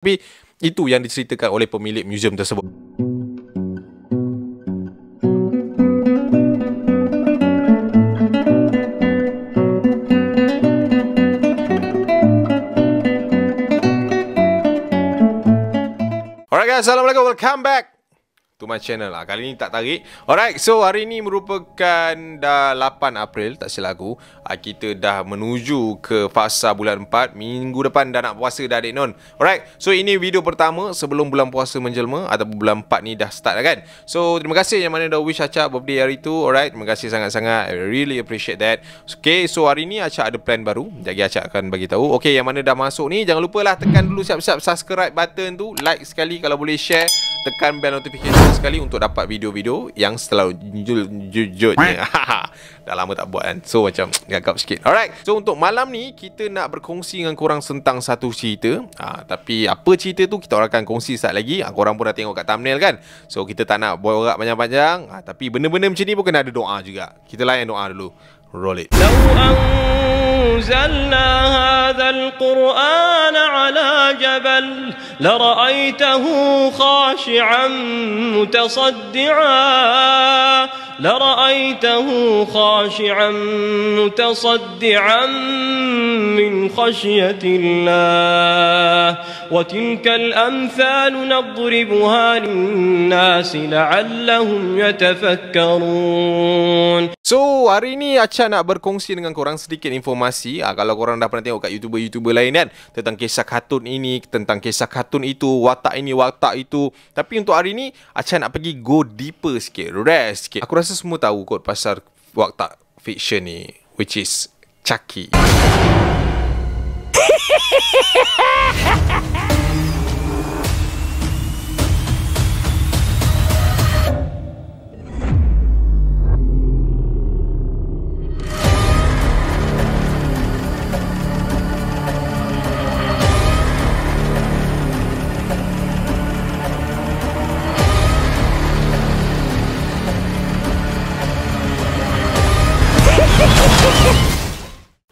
Tapi itu yang diceritakan oleh pemilik muzium tersebut. Alright guys, Assalamualaikum, welcome back to my channel lah. Kali ni tak tarik. Alright, so hari ni merupakan dah 8 April, tak silap aku. Kita dah menuju ke fasa bulan 4. Minggu depan dah nak puasa dah, adik non. Alright, so ini video pertama sebelum bulan puasa menjelma, ataupun bulan 4 ni dah start dah kan. So terima kasih yang mana dah wish Acak birthday hari tu. Alright, terima kasih sangat-sangat. I really appreciate that. Okay, so hari ni Acak ada plan baru. Jadi Acak akan bagi tahu. Okay, yang mana dah masuk ni, jangan lupalah tekan dulu siap-siap subscribe button tu. Like sekali kalau boleh, share. Tekan bell notification sekali untuk dapat video-video yang selanjutnya. Dah lama tak buat kan, so macam gagap sikit. Alright, so untuk malam ni kita nak berkongsi dengan korang tentang satu cerita. Tapi apa cerita tu kita orang akan kongsi sekejap lagi. Korang pun dah tengok kat thumbnail kan. So kita tak nak borak panjang-panjang. Tapi benda-benda macam ni pun kena ada doa juga. Kita layan doa dulu. Roll it. أنزلنا هذا القرآن على جبل لرأيته خاشعا متصدعا من خشية الله وتلك الأمثال نضربها للناس لعلهم يتفكرون. So hari ni Acak nak berkongsi dengan korang sedikit informasi. Kalau korang dah pernah tengok kat YouTuber lain kan, tentang kisah kartun ini, tentang kisah kartun itu, watak ini, watak itu. Tapi untuk hari ni Acak nak pergi go deeper sikit, rare sikit. Aku rasa semua tahu kot pasal watak fiction ni, which is Chucky.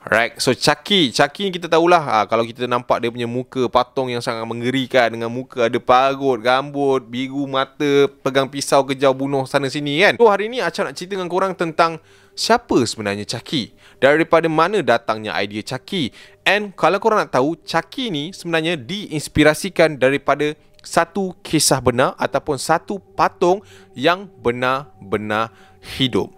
Alright, so Chucky ni kita tahulah, kalau kita nampak dia punya muka patung yang sangat mengerikan, dengan muka ada parut, rambut, biru mata, pegang pisau kejau bunuh sana sini kan. So hari ni Acak nak cerita dengan korang tentang siapa sebenarnya Chucky, daripada mana datangnya idea Chucky. And kalau korang nak tahu, Chucky ni sebenarnya diinspirasikan daripada satu kisah benar ataupun satu patung yang benar-benar hidup.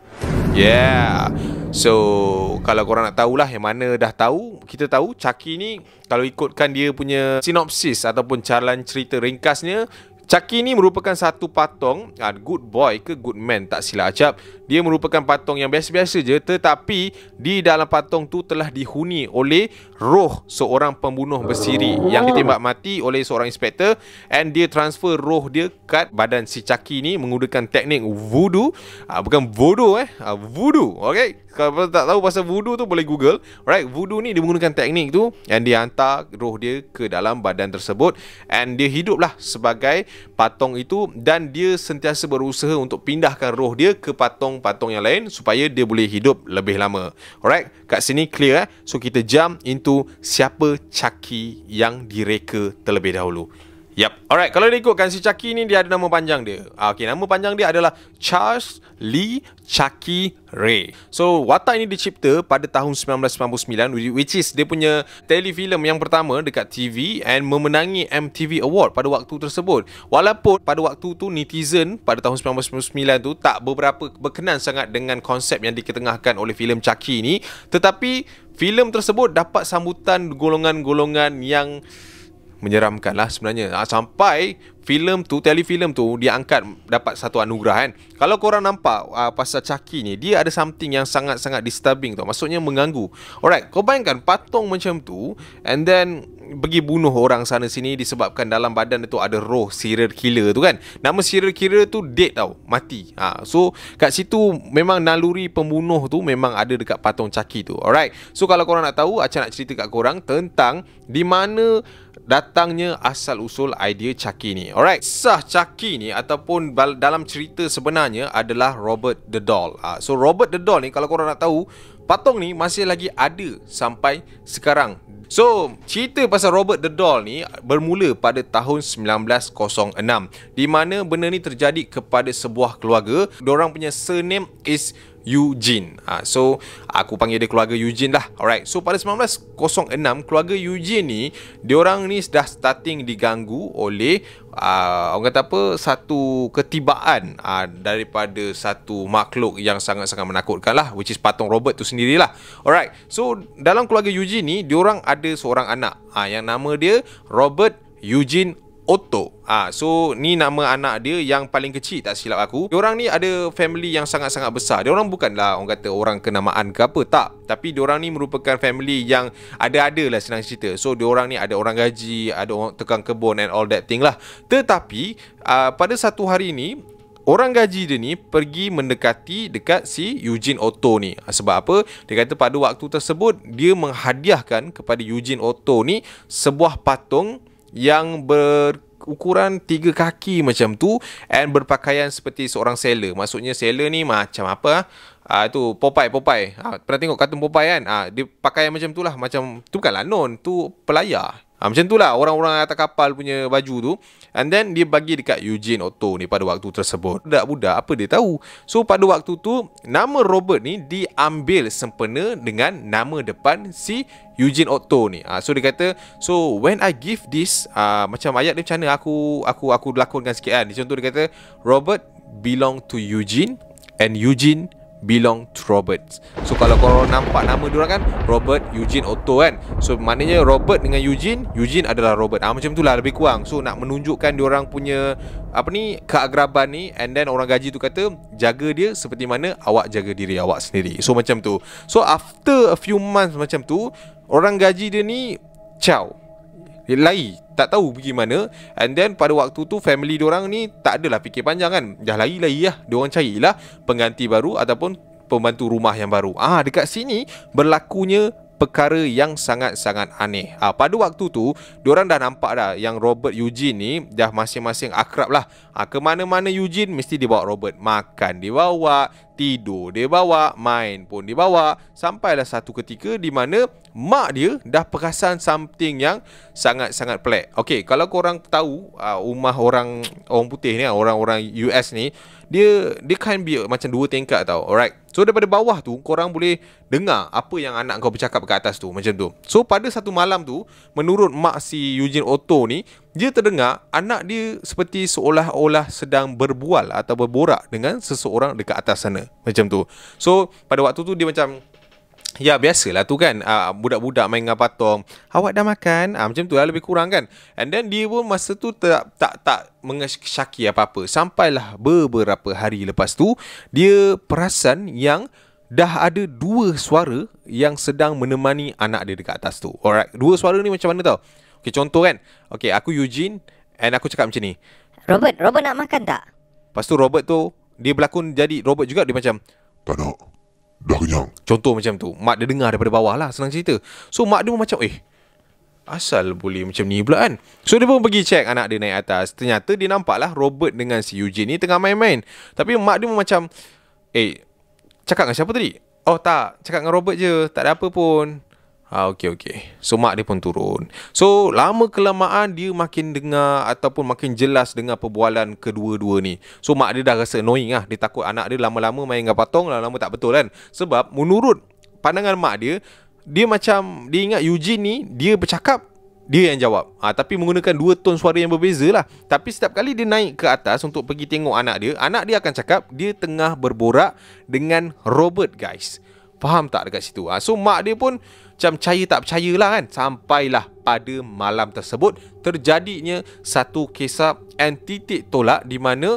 Yeah. So kalau korang nak tahulah yang mana dah tahu, kita tahu Chucky ni kalau ikutkan dia punya sinopsis ataupun jalan cerita ringkasnya, Chucky ni merupakan satu patung, good boy ke good man tak silap Acap. Dia merupakan patung yang biasa-biasa je, tetapi di dalam patung tu telah dihuni oleh roh seorang pembunuh bersiri yang ditembak mati oleh seorang inspektor, and dia transfer roh dia kat badan si Chucky ni menggunakan teknik voodoo. Bukan voodoo voodoo. Okay, kalau tak tahu pasal voodoo tu boleh google. Alright, voodoo ni dia menggunakan teknik tu, and dia hantar roh dia ke dalam badan tersebut, and dia hiduplah sebagai patung itu, dan dia sentiasa berusaha untuk pindahkan roh dia ke patung yang lain supaya dia boleh hidup lebih lama. Alright, kat sini clear So kita jump into siapa Chucky yang direka terlebih dahulu. Yap. Alright, kalau diikutkan si Chucky ni, dia ada nama panjang dia. Okay, nama panjang dia adalah Charles Lee Chucky Ray. So watak ini dicipta pada tahun 1999, which is dia punya telefilm yang pertama dekat TV, and memenangi MTV Award pada waktu tersebut. Walaupun pada waktu tu netizen pada tahun 1999 tu tak beberapa berkenan sangat dengan konsep yang diketengahkan oleh filem Chucky ni, tetapi filem tersebut dapat sambutan golongan-golongan yang menyeramkan lah sebenarnya. Sampai filem tu, telefilm tu diangkat dapat satu anugerah kan. Kalau korang nampak pasal Chucky ni, dia ada something yang sangat-sangat disturbing tau. Maksudnya mengganggu. Alright, kau bayangkan patung macam tu, and then pergi bunuh orang sana sini disebabkan dalam badan itu ada roh serial killer tu kan. Nama serial killer tu dead tau, mati. So kat situ memang naluri pembunuh tu memang ada dekat patung Chucky tu. Alright, so kalau korang nak tahu, Acak nak cerita kat korang tentang di mana datangnya asal-usul idea Chucky ni. Alright, sah Chucky ni ataupun dalam cerita sebenarnya adalah Robert the Doll. So Robert the Doll ni kalau korang nak tahu, patung ni masih lagi ada sampai sekarang. So, cerita pasal Robert the Doll ni bermula pada tahun 1906 di mana benda ni terjadi kepada sebuah keluarga. Diorang punya surname is Eugene. So, aku panggil dia keluarga Eugene lah. Alright. So, pada 1906, keluarga Eugene ni, diorang ni dah starting diganggu oleh orang kata apa, satu ketibaan daripada satu makhluk yang sangat-sangat menakutkan lah, which is patung Robert tu sendirilah. Alright. So, dalam keluarga Eugene ni, diorang ada seorang anak yang nama dia Robert Eugene Otto. So ni nama anak dia yang paling kecil tak silap aku. Diorang ni ada family yang sangat-sangat besar. Diorang bukanlah orang kata orang kenamaan ke apa, tak. Tapi diorang ni merupakan family yang ada-ada lah, senang cerita. So diorang ni ada orang gaji, ada orang tukang kebun and all that thing lah. Tetapi pada satu hari ni, orang gaji dia ni pergi mendekati dekat si Eugene Otto ni. Sebab apa? Dia kata pada waktu tersebut dia menghadiahkan kepada Eugene Otto ni sebuah patung yang berukuran 3 kaki macam tu and berpakaian seperti seorang sailor. Maksudnya sailor ni macam apa? Tu Popeye. Pernah tengok kartun Popeye kan? Dia pakaian macam tu lah. Macam tu bukanlah non, tu pelayar. Macam tu lah orang-orang atas kapal punya baju tu. And then dia bagi dekat Eugene Otto ni pada waktu tersebut. Budak-budak apa dia tahu. So pada waktu tu nama Robert ni diambil sempena dengan nama depan si Eugene Otto ni. So dia kata, so when I give this, macam ayat dia macam mana aku lakonkan sikit kan. Contoh dia kata, Robert belong to Eugene and Eugene belong to Robert. So kalau korang nampak nama diorang kan, Robert, Eugene, Otto kan. So maknanya Robert dengan Eugene adalah Robert. Macam tu lah lebih kurang. So nak menunjukkan diorang punya keagraban ni. And then orang gaji tu kata, jaga dia seperti mana awak jaga diri awak sendiri. So macam tu. So after a few months macam tu, orang gaji dia ni dia lari, tak tahu pergi mana. And then pada waktu tu family diorang ni tak adalah fikir panjang kan. Dah lari lah, diorang carilah pengganti baru ataupun pembantu rumah yang baru. Dekat sini berlakunya perkara yang sangat-sangat aneh. Pada waktu tu diorang dah nampak dah yang Robert Eugene ni dah masing-masing akrab lah. Ke mana-mana Eugene mesti dia bawa Robert. Makan dia bawa, tidur dia bawa, main pun dia bawa. Sampailah satu ketika di mana mak dia dah perasan something yang sangat-sangat pelik. Okay, kalau korang tahu rumah orang putih ni, orang-orang US ni, dia kan macam 2 tingkat tau. Alright. So daripada bawah tu korang boleh dengar apa yang anak kau bercakap kat atas tu, macam tu. So pada satu malam tu, menurut mak si Eugene Otto ni, dia terdengar anak dia seperti seolah-olah sedang berbual atau berborak dengan seseorang dekat atas sana, macam tu. So pada waktu tu dia macam, ya biasalah tu kan, budak-budak main dengan patung, awak dah makan, macam tu lah lebih kurang kan. And then dia pun masa tu tak mengesyaki apa-apa. Sampailah beberapa hari lepas tu, dia perasan yang dah ada 2 suara yang sedang menemani anak dia dekat atas tu. Alright, 2 suara ni macam mana tau? Okay, contoh kan, okay, aku Eugene and aku cakap macam ni, Robert nak makan tak? Lepas tu Robert tu, dia berlakon jadi Robert juga, dia macam, tak nak, dah kenyang. Contoh macam tu. Mak dia dengar daripada bawah lah, senang cerita. So mak dia pun macam, asal boleh macam ni pula kan. So dia pun pergi check anak dia naik atas. Ternyata dia nampak lah Robert dengan si Eugene ni tengah main-main. Tapi mak dia pun macam, cakap dengan siapa tadi? Oh tak, cakap dengan Robert je, tak ada apa pun. Okey. So mak dia pun turun. So lama kelamaan dia makin dengar ataupun makin jelas dengar perbualan kedua-dua ni. So mak dia dah rasa annoying lah. Dia takut anak dia lama-lama main dengan patung, lama-lama tak betul kan. Sebab menurut pandangan mak dia, dia macam, dia ingat Eugene ni, dia bercakap, dia yang jawab. Tapi menggunakan 2 tone suara yang berbeza lah. Tapi setiap kali dia naik ke atas untuk pergi tengok anak dia akan cakap dia tengah berborak dengan Robert, guys. Faham tak dekat situ? So mak dia pun macam percaya tak percaya lah kan. Sampailah pada malam tersebut terjadinya satu kisah and titik tolak di mana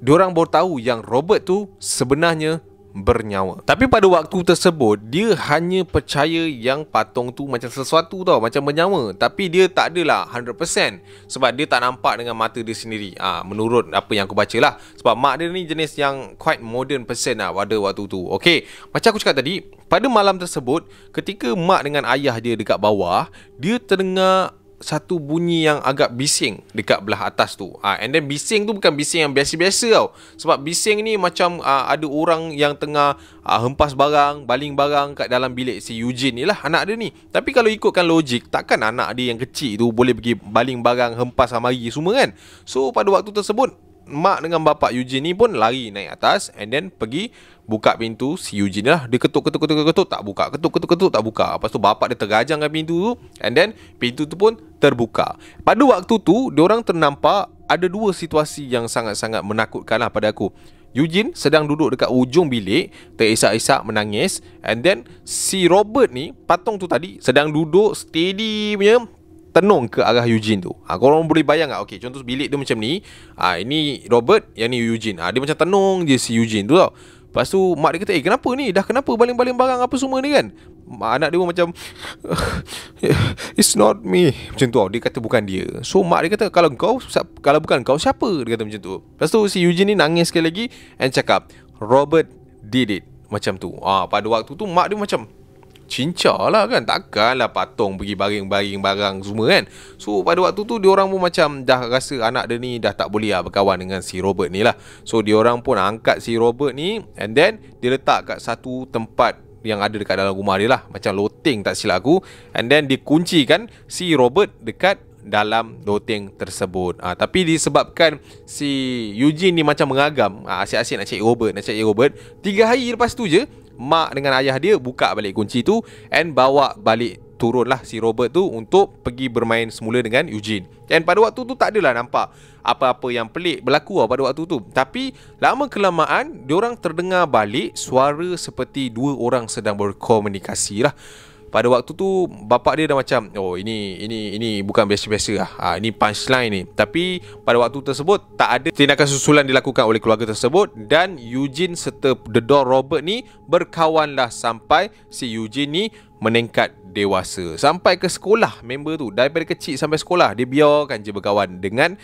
diorang baru tahu yang Robert tu sebenarnya bernyawa. Tapi pada waktu tersebut dia hanya percaya yang patung tu macam sesuatu tau, macam bernyawa. Tapi dia tak adalah 100% sebab dia tak nampak dengan mata dia sendiri. Menurut apa yang aku baca lah. Sebab mak dia ni jenis yang quite modern person lah pada waktu tu. Okay, macam aku cakap tadi, pada malam tersebut ketika mak dengan ayah dia dekat bawah, dia terdengar satu bunyi yang agak bising dekat belah atas tu. And then bising tu bukan bising yang biasa-biasa tau. Sebab bising ni macam ada orang yang tengah hempas barang, baling barang kat dalam bilik si Eugene ni lah, anak dia ni. Tapi kalau ikutkan logik, takkan anak dia yang kecil tu boleh pergi baling barang, hempas amari semua kan. So pada waktu tersebut, mak dengan bapa Eugene ni pun lari naik atas and then pergi buka pintu si Eugene lah. Dia ketuk tak buka, ketuk tak buka. Lepas tu bapa dia tergajang kat pintu tu and then pintu tu pun terbuka. Pada waktu tu diorang ternampak ada dua situasi yang sangat-sangat menakutkan lah pada aku. Eugene sedang duduk dekat ujung bilik, terisak-isak menangis, and then si Robert ni, patung tu tadi, sedang duduk steady punya tenung ke arah Eugene tu. Korang boleh bayang tak? Okay, contoh bilik dia macam ni. Ini Robert, yang ni Eugene. Dia macam tenung je si Eugene tu tau. Lepas tu mak dia kata, kenapa ni? Dah kenapa baling-baling barang apa semua ni kan? Anak dia pun macam it's not me. Macam tu tau. Dia kata bukan dia. So mak dia kata, kalau bukan kau siapa? Dia kata macam tu. Lepas tu si Eugene ni nangis sekali lagi and cakap, Robert did it. Macam tu. Pada waktu tu mak dia macam cincah lah kan. Takkanlah patung pergi baring-baring barang semua kan. So pada waktu tu diorang pun macam dah rasa anak dia ni dah tak boleh berkawan dengan si Robert ni lah. So diorang pun angkat si Robert ni and then dia letak kat satu tempat yang ada dekat dalam rumah dia lah, macam loteng tak silap aku. And then dia kuncikan si Robert dekat dalam loteng tersebut. Tapi disebabkan si Eugene ni macam mengagam, asyik-asyik nak cari Robert, 3 hari lepas tu je mak dengan ayah dia buka balik kunci tu and bawa balik, turunlah si Robert tu untuk pergi bermain semula dengan Eugene. Dan pada waktu tu tak adalah nampak apa-apa yang pelik berlaku pada waktu tu. Tapi lama kelamaan diorang terdengar balik suara seperti dua orang sedang berkomunikasi lah. Pada waktu tu bapak dia dah macam, ini bukan biasa-biasa lah. Ini punchline ni. Tapi pada waktu tersebut tak ada tindakan susulan dilakukan oleh keluarga tersebut dan Eugene serta Dedor Robert ni berkawanlah sampai si Eugene ni meningkat dewasa. Sampai ke sekolah member tu. Daripada kecil sampai sekolah dia biarkan je berkawan dengan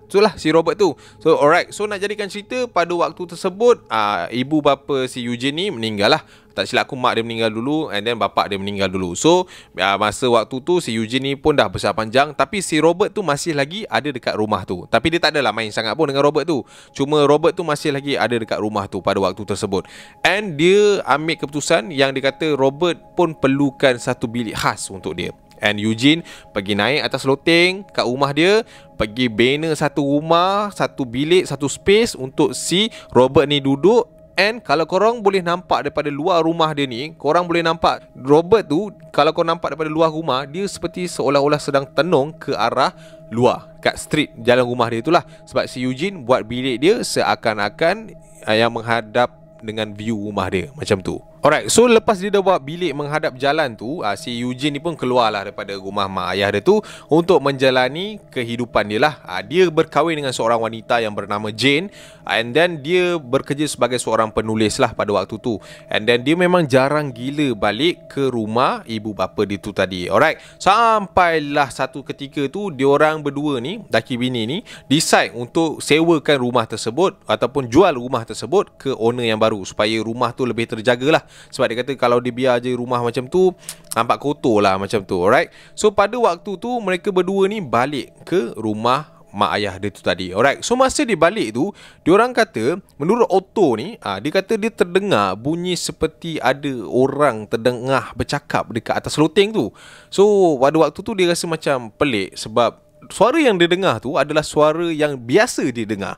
itulah si Robert tu. So alright. So nak jadikan cerita, pada waktu tersebut ibu bapa si Eugene ni meninggal lah. Tak silap aku mak dia meninggal dulu and then bapak dia meninggal dulu. So masa waktu tu si Eugene ni pun dah besar panjang, tapi si Robert tu masih lagi ada dekat rumah tu. Tapi dia tak adalah main sangat pun dengan Robert tu. Cuma Robert tu masih lagi ada dekat rumah tu pada waktu tersebut. And dia ambil keputusan yang dia kata Robert pun perlukan satu bilik khas untuk dia. And Eugene pergi naik atas loteng kat rumah dia, pergi bina satu rumah, satu bilik, satu space untuk si Robert ni duduk. And kalau korang boleh nampak daripada luar rumah dia ni, korang boleh nampak Robert tu, kalau korang nampak daripada luar rumah, dia seperti seolah-olah sedang tenung ke arah luar, kat street jalan rumah dia itulah. Sebab si Eugene buat bilik dia seakan-akan yang menghadap dengan view rumah dia, macam tu. Alright, so lepas dia dah buat bilik menghadap jalan tu, si Eugene ni pun keluarlah daripada rumah mak ayah dia tu untuk menjalani kehidupan dia lah. Dia berkahwin dengan seorang wanita yang bernama Jane, and then dia bekerja sebagai seorang penulis lah pada waktu tu. And then dia memang jarang gila balik ke rumah ibu bapa dia tu tadi. Alright, sampailah satu ketika tu diorang berdua ni, laki bini ni, decide untuk sewakan rumah tersebut ataupun jual rumah tersebut ke owner yang baru supaya rumah tu lebih terjaga lah. Sebab dia kata kalau dia biar je rumah macam tu, nampak kotor lah macam tu. Alright, so pada waktu tu mereka berdua ni balik ke rumah mak ayah dia tu tadi. Alright, so masa dia balik tu, diorang kata menurut Otto ni, dia kata dia terdengar bunyi seperti ada orang terdengar bercakap dekat atas loteng tu. So pada waktu tu dia rasa macam pelik sebab suara yang dia dengar tu adalah suara yang biasa dia dengar.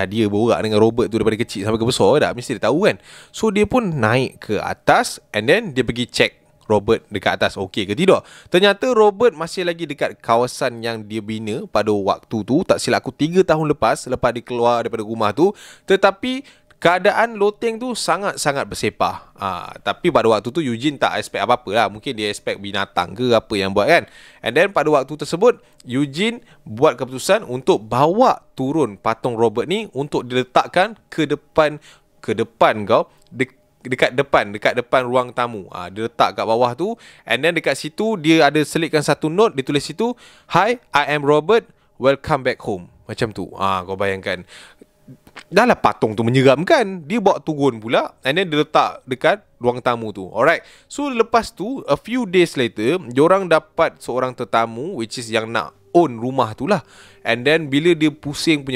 Dia borak dengan Robert tu daripada kecil sampai ke besar dah, mesti dia tahu kan. So dia pun naik ke atas and then dia pergi check Robert dekat atas okey ke tidak. Ternyata Robert masih lagi dekat kawasan yang dia bina pada waktu tu. Tak silap aku 3 tahun lepas dia keluar daripada rumah tu. Tetapi keadaan loteng tu sangat-sangat bersepah. Tapi pada waktu tu Eugene tak expect apa-apa lah. Mungkin dia expect binatang ke apa yang buat kan. And then pada waktu tersebut Eugene buat keputusan untuk bawa turun patung Robert ni untuk diletakkan ke depan kau, dekat depan ruang tamu. Dia letak kat bawah tu. And then dekat situ dia ada selitkan satu note. Dia tulis situ, "Hi, I am Robert, welcome back home." Macam tu. Kau bayangkan. dah lah patung tu menyeramkan, dia bawa turun pula, and then dia letak dekat ruang tamu tu. Alright. So lepas tu, a few days later, diorang dapat seorang tetamu, which is yang nak own rumah tu lah. And then bila dia pusing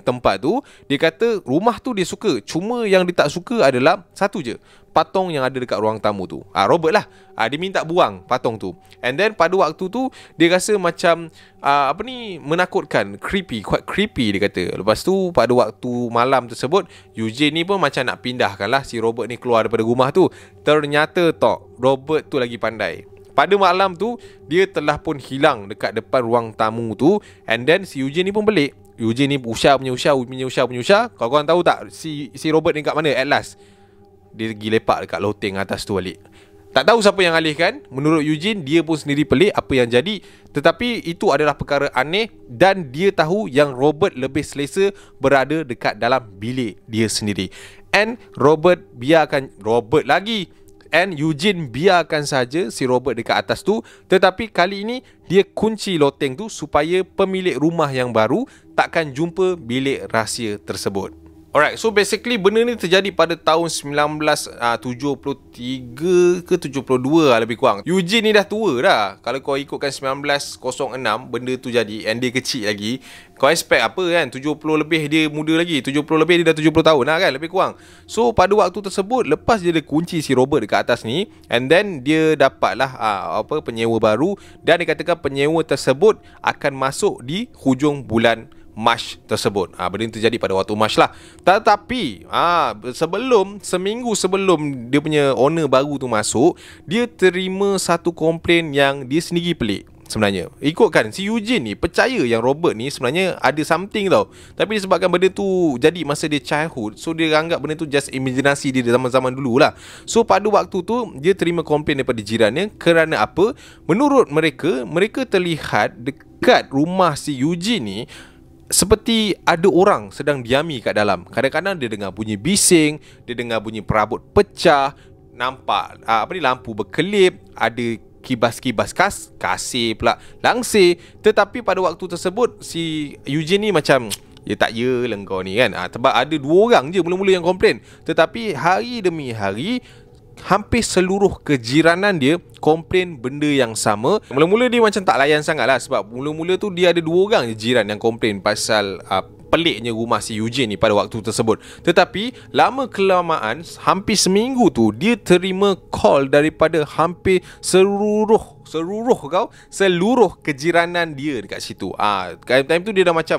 tempat tu, dia kata rumah tu dia suka, cuma yang dia tak suka adalah satu je, patung yang ada dekat ruang tamu tu. Robert lah, dia minta buang patung tu. And then pada waktu tu dia rasa macam menakutkan, quite creepy dia kata. Lepas tu pada waktu malam tersebut, Eugene ni pun macam nak pindahkan lah si Robert ni keluar daripada rumah tu. Ternyata Robert tu lagi pandai. Pada malam tu, dia telah pun hilang dekat depan ruang tamu tu. And then si Eugene ni pun pelik. Eugene ni usah. Kalau korang tahu tak, si Robert ni kat mana at last? Dia pergi lepak dekat loteng atas tu balik. Tak tahu siapa yang alihkan. Menurut Eugene, dia pun sendiri pelik apa yang jadi. Tetapi itu adalah perkara aneh. Dan dia tahu yang Robert lebih selesa berada dekat dalam bilik dia sendiri. And Eugene biarkan saja si Robert dekat atas tu. Tetapi kali ini dia kunci loteng tu supaya pemilik rumah yang baru takkan jumpa bilik rahsia tersebut. Alright, so basically benda ni terjadi pada tahun 1973 ke 72 lah lebih kurang. Eugene ni dah tua dah. Kalau kau ikutkan 1906 benda tu jadi, and dia kecil lagi. Kau expect apa kan? 70 lebih dia muda lagi. 70 lebih dia dah 70 tahun lah kan, lebih kurang. So pada waktu tersebut, lepas dia kunci si Robert dekat atas ni, and then dia dapatlah penyewa baru. Dan dia katakan penyewa tersebut akan masuk di hujung bulan Mac tersebut. Benda ni terjadi pada waktu Mac lah. Tetapi seminggu sebelum dia punya owner baru tu masuk, dia terima satu komplain yang dia sendiri pelik sebenarnya. Ikutkan si Eugene ni percaya yang Robert ni sebenarnya ada something tau. Tapi disebabkan benda tu jadi masa dia childhood, so dia anggap benda tu just imaginasi dia zaman-zaman dulu lah. So pada waktu tu dia terima komplain daripada jirannya. Kerana apa? Menurut mereka terlihat dekat rumah si Eugene ni seperti ada orang sedang diami kat dalam. Kadang-kadang dia dengar bunyi bising, dia dengar bunyi perabot pecah, nampak lampu berkelip, ada kibas-kibas kasih pula langsir. Tetapi pada waktu tersebut si Eugene ni macam tak yalah kau ni kan. Sebab ada 2 orang je mula-mula yang komplain. Tetapi hari demi hari hampir seluruh kejiranan dia komplain benda yang sama. Mula-mula dia macam tak layan sangat lah, sebab mula-mula tu dia ada 2 orang je jiran yang komplain pasal peliknya rumah si Eugene ni pada waktu tersebut. Tetapi lama kelamaan, hampir seminggu tu, dia terima call daripada hampir seluruh kejiranan dia dekat situ. Time tu dia dah macam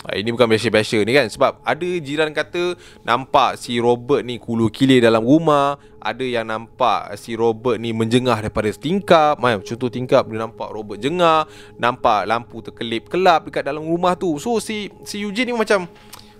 ini bukan biasa-biasa ni kan. Sebab ada jiran kata nampak si Robert ni kulu kilir dalam rumah. Ada yang nampak si Robert ni menjengah daripada tingkap. Contoh tingkap, dia nampak Robert jengah. Nampak lampu terkelip-kelap dekat dalam rumah tu. So si Eugene ni macam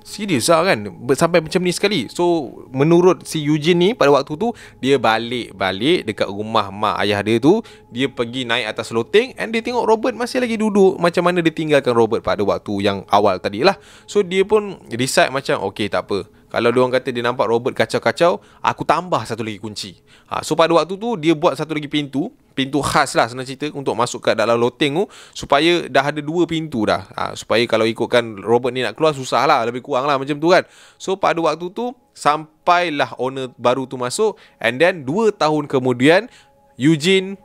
serius lah kan, sampai macam ni sekali. So menurut si Eugene ni pada waktu tu, dia balik dekat rumah mak ayah dia tu. Dia pergi naik atas loteng, and dia tengok Robert masih lagi duduk macam mana dia tinggalkan Robert pada waktu yang awal tadi lah. So dia pun decide macam okay, tak apa, kalau diorang kata dia nampak Robert kacau-kacau, aku tambah satu lagi kunci. So pada waktu tu dia buat satu lagi pintu khas lah senang cerita untuk masuk ke dalam loteng tu, supaya dah ada 2 pintu dah. Supaya kalau ikutkan Robert ni nak keluar susah lah, lebih kurang lah macam tu kan. So pada waktu tu sampailah owner baru tu masuk, and then 2 tahun kemudian Eugene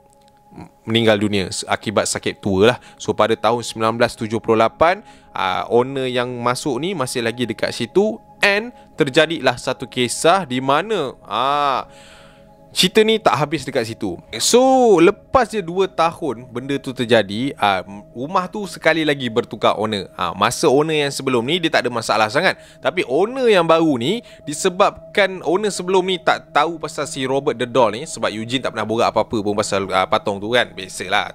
meninggal dunia akibat sakit tua lah. So pada tahun 1978 owner yang masuk ni masih lagi dekat situ, and terjadilah satu kisah di mana cerita ni tak habis dekat situ. So lepas je 2 tahun benda tu terjadi, rumah tu sekali lagi bertukar owner. Masa owner yang sebelum ni dia tak ada masalah sangat, tapi owner yang baru ni, disebabkan owner sebelum ni tak tahu pasal si Robert the Doll ni, sebab Eugene tak pernah borak apa-apa pun pasal patung tu kan. Biasalah,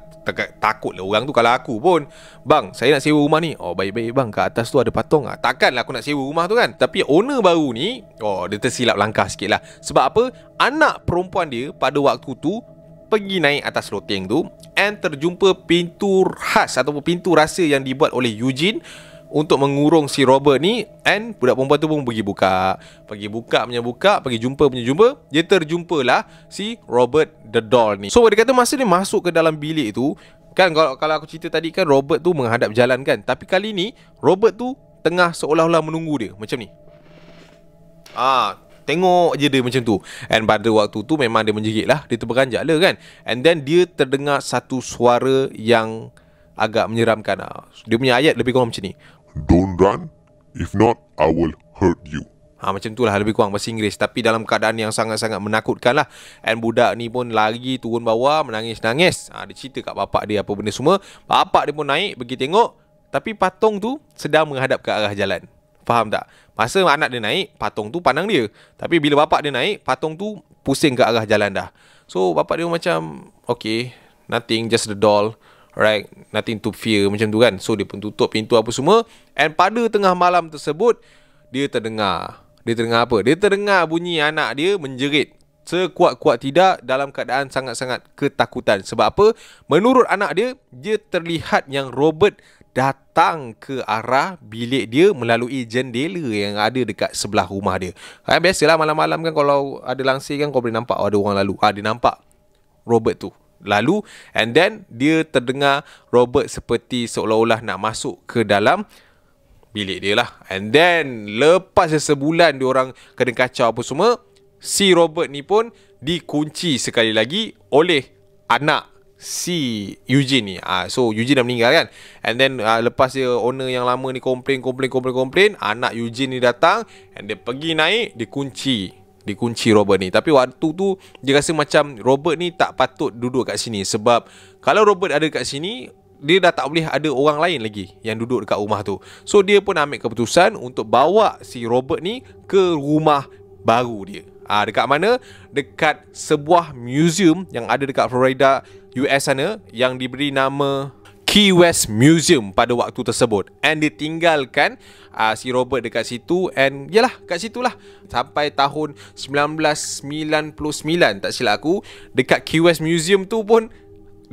takut lah orang tu. Kalau aku pun, bang, saya nak sewa rumah ni. Baik-baik bang, kat atas tu ada patung. Takkanlah aku nak sewa rumah tu kan. Tapi owner baru ni, dia tersilap langkah sikit lah. Sebab apa? Anak perempuan dia pada waktu tu pergi naik atas loteng tu, and terjumpa pintu khas ataupun pintu rahsia yang dibuat oleh Eugene untuk mengurung si Robert ni. And budak perempuan tu pun pergi buka, pergi jumpa. Dia terjumpalah si Robert the Doll ni. So dia kata masa dia masuk ke dalam bilik tu kan, kalau aku cerita tadi kan, Robert tu menghadap jalan kan. Tapi kali ni Robert tu tengah seolah-olah menunggu dia macam ni. Tengok je dia macam tu. And pada waktu tu memang dia menjerit lah, dia terperanjat lah kan. And then dia terdengar satu suara yang agak menyeramkan. Dia punya ayat lebih kurang macam ni. Don't run. If not, I will hurt you. Macam tu lah lebih kurang bahasa Inggeris. Tapi dalam keadaan yang sangat-sangat menakutkan lah. And budak ni pun lari turun bawah, menangis-nangis. Dia cerita kat bapak dia apa benda semua. Bapak dia pun naik pergi tengok. Tapi patung tu sedang menghadap ke arah jalan. Faham tak? Masa anak dia naik, patung tu pandang dia. Tapi bila bapak dia naik, patung tu pusing ke arah jalan dah. So bapak dia macam, okay, nothing, just the doll, right? Nothing to fear, macam tu kan. So dia pun tutup pintu apa semua. And pada tengah malam tersebut, dia terdengar apa? Dia terdengar bunyi anak dia menjerit sekuat-kuat tidak dalam keadaan sangat-sangat ketakutan. Sebab apa? Menurut anak dia, dia terlihat yang Robert datang ke arah bilik dia melalui jendela yang ada dekat sebelah rumah dia. Biasalah malam-malam kan kalau ada langsir kan kau boleh nampak ada orang lalu. Dia nampak Robert tu lalu, and then dia terdengar Robert seperti seolah-olah nak masuk ke dalam bilik dia lah. And then lepas sebulan diorang kena kacau apa semua, si Robert ni pun dikunci sekali lagi oleh anak si Eugene ni. So Eugene dah meninggal kan. And then lepas dia owner yang lama ni komplain, anak Eugene ni datang and dia pergi naik, dikunci Robert ni. Tapi waktu tu dia rasa macam Robert ni tak patut duduk kat sini. Sebab kalau Robert ada kat sini, dia dah tak boleh ada orang lain lagi yang duduk dekat rumah tu. So dia pun ambil keputusan untuk bawa si Robert ni ke rumah baru dia. Dekat mana? Dekat sebuah museum yang ada dekat Florida, US sana, yang diberi nama Key West Museum pada waktu tersebut. And ditinggalkan si Robert dekat situ. And yalah, kat situlah sampai tahun 1999, tak silap aku. Dekat Key West Museum tu pun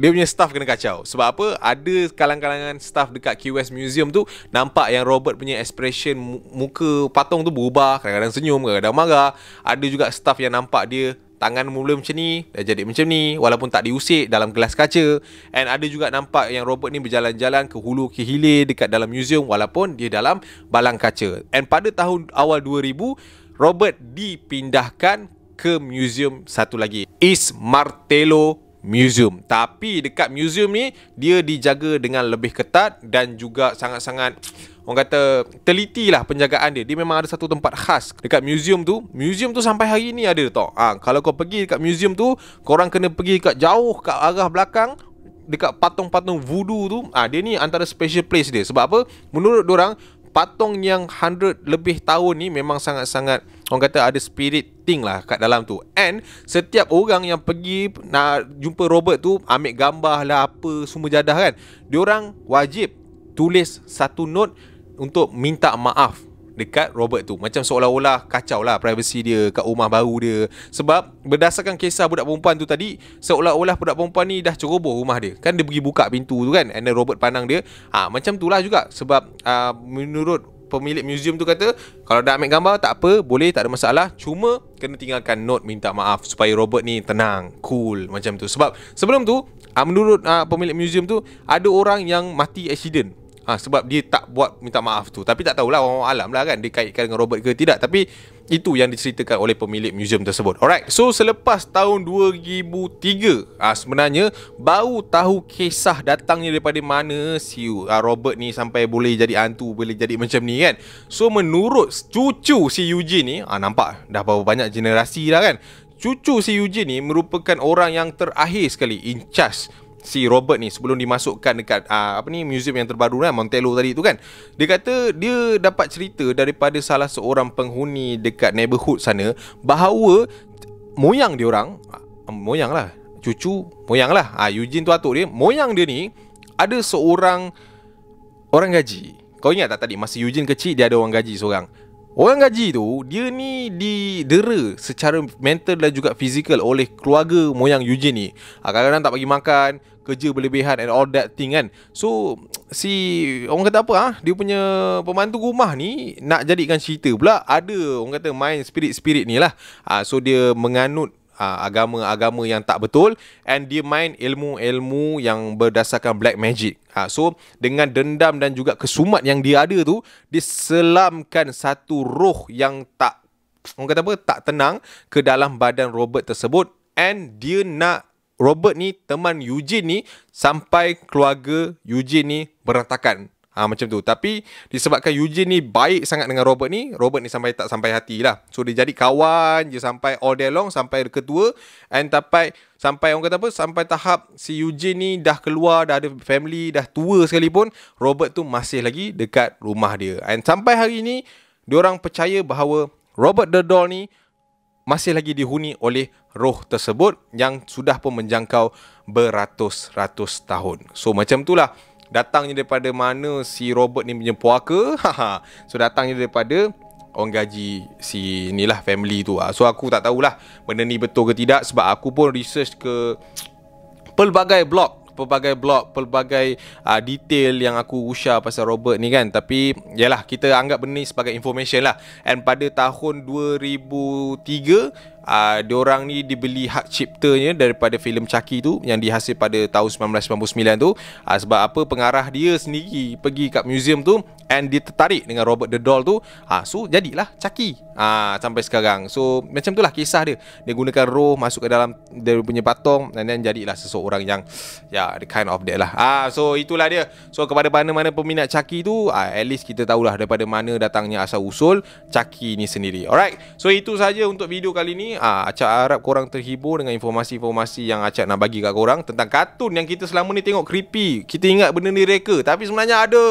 dia punya staff kena kacau. Sebab apa? Ada kalangan-kalangan staff dekat Key West Museum tu nampak yang Robert punya expression muka patung tu berubah. Kadang-kadang senyum, kadang-kadang marah. Ada juga staff yang nampak dia tangan mula macam ni, dah jadi macam ni, walaupun tak diusik dalam gelas kaca. And ada juga nampak yang Robert ni berjalan-jalan ke hulu ke hilir dekat dalam museum walaupun dia dalam balang kaca. And pada tahun awal 2000, Robert dipindahkan ke museum satu lagi, East Martello Museum. Tapi dekat museum ni dia dijaga dengan lebih ketat dan juga sangat-sangat, orang kata, teliti lah penjagaan dia. Dia memang ada satu tempat khas dekat museum tu. Museum tu sampai hari ni ada tau. Kalau kau pergi dekat museum tu, korang kena pergi kat jauh kat arah belakang dekat patung-patung voodoo tu. Dia ni antara special place dia. Sebab apa? Menurut dorang, patung yang 100 lebih tahun ni memang sangat-sangat, orang kata, ada spirit thing lah kat dalam tu. And setiap orang yang pergi nak jumpa Robert tu, ambil gambar lah apa semua jadah kan, diorang wajib tulis satu note untuk minta maaf dekat Robert tu. Macam seolah-olah kacau lah privacy dia kat rumah baru dia. Sebab berdasarkan kisah budak perempuan tu tadi, seolah-olah budak perempuan ni dah ceroboh rumah dia. Kan dia pergi buka pintu tu kan, and then Robert pandang dia. Macam tu lah juga. Sebab menurut pemilik museum tu kata, kalau dah ambil gambar tak apa, boleh, tak ada masalah. Cuma kena tinggalkan note minta maaf supaya Robert ni tenang, cool, macam tu. Sebab sebelum tu, menurut pemilik museum tu, ada orang yang mati accident. Sebab dia tak buat minta maaf tu. Tapi tak tahulah, orang alam lah kan, dia kaitkan dengan Robert ke tidak. Tapi itu yang diceritakan oleh pemilik museum tersebut. Alright, so selepas tahun 2003, sebenarnya baru tahu kisah datangnya daripada mana si Robert ni sampai boleh jadi hantu, boleh jadi macam ni kan. So menurut cucu si Eugene ni, nampak dah berapa banyak generasi dah kan. Cucu si Eugene ni merupakan orang yang terakhir sekali in charge si Robert ni sebelum dimasukkan dekat museum yang terbaru kan, Montello tadi tu kan. Dia kata dia dapat cerita daripada salah seorang penghuni dekat neighborhood sana bahawa moyang dia orang, moyang lah, cucu moyang lah, Eugene tu atuk dia, moyang dia ni ada seorang orang gaji. Kau ingat tak tadi masa Eugene kecil dia ada orang gaji seorang. Orang gaji tu, dia ni didera secara mental dan juga fizikal oleh keluarga moyang Eugene ni. Kadang-kadang tak bagi makan, kerja berlebihan and all that thing kan. So si orang kata apa, dia punya pembantu rumah ni nak jadikan cerita pula, ada orang kata main spirit-spirit ni lah. So dia menganut agama-agama yang tak betul, and dia main ilmu-ilmu yang berdasarkan black magic. So dengan dendam dan juga kesumat yang dia ada tu, dia selamkan satu roh yang tak, orang kata apa, tak tenang ke dalam badan Robert tersebut, and dia nak Robert ni, teman Eugene ni, sampai keluarga Eugene ni berantakan. Macam tu. Tapi disebabkan Eugene ni baik sangat dengan Robert ni tak sampai hati lah. So dia jadi kawan je sampai all day long, sampai ketua, and sampai orang kata apa, sampai tahap si Eugene ni dah keluar, dah ada family, dah tua sekalipun, Robert tu masih lagi dekat rumah dia. And sampai hari ni diorang percaya bahawa Robert the Doll ni masih lagi dihuni oleh roh tersebut yang sudah pun menjangkau beratus-ratus tahun. So macam itulah datangnya daripada mana si Robert ni punya puaka. So datangnya daripada orang gaji si inilah family tu. So aku tak tahulah benda ni betul ke tidak, sebab aku pun research ke pelbagai blog, detail yang aku share pasal Robert ni kan. Tapi yalah, kita anggap benda ni sebagai information lah. And pada tahun 2003 diorang ni dibeli hak ciptanya daripada filem Chucky tu yang dihasil pada tahun 1999 tu. Sebab apa, pengarah dia sendiri pergi kat museum tu and dia tertarik dengan Robert the Doll tu. So jadilah Chucky sampai sekarang. So macam tu lah kisah dia. Dia gunakan roh masuk ke dalam dia punya patung, and then jadilah seseorang yang the kind of that lah. So itulah dia. So kepada mana-mana peminat Chucky tu, at least kita tahulah daripada mana datangnya asal usul Chucky ni sendiri. Alright, so itu saja untuk video kali ni. Acap harap korang terhibur dengan informasi-informasi yang Acap nak bagi kat korang tentang kartun yang kita selama ni tengok creepy. Kita ingat benda ni reka, tapi sebenarnya ada.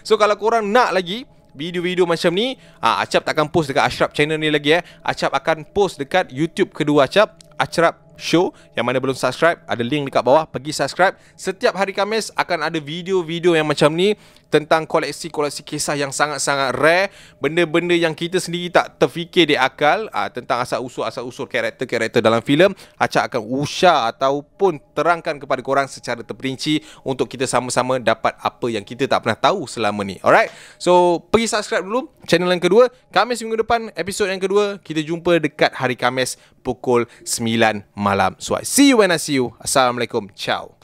So kalau korang nak lagi video-video macam ni, Acap takkan post dekat Ashraf channel ni lagi. Acap akan post dekat YouTube kedua Acap, Ashraf Show. Yang mana belum subscribe, ada link dekat bawah, pergi subscribe. Setiap hari Khamis akan ada video-video yang macam ni tentang koleksi-koleksi kisah yang sangat-sangat rare, benda-benda yang kita sendiri tak terfikir di akal, tentang asal-usul karakter-karakter dalam filem. Acap akan usah ataupun terangkan kepada korang secara terperinci untuk kita sama-sama dapat apa yang kita tak pernah tahu selama ni. Alright, so pergi subscribe dulu channel yang kedua. Khamis minggu depan episod yang kedua, kita jumpa dekat hari Khamis pukul 9 malam. So I see you when I see you. Assalamualaikum. Ciao.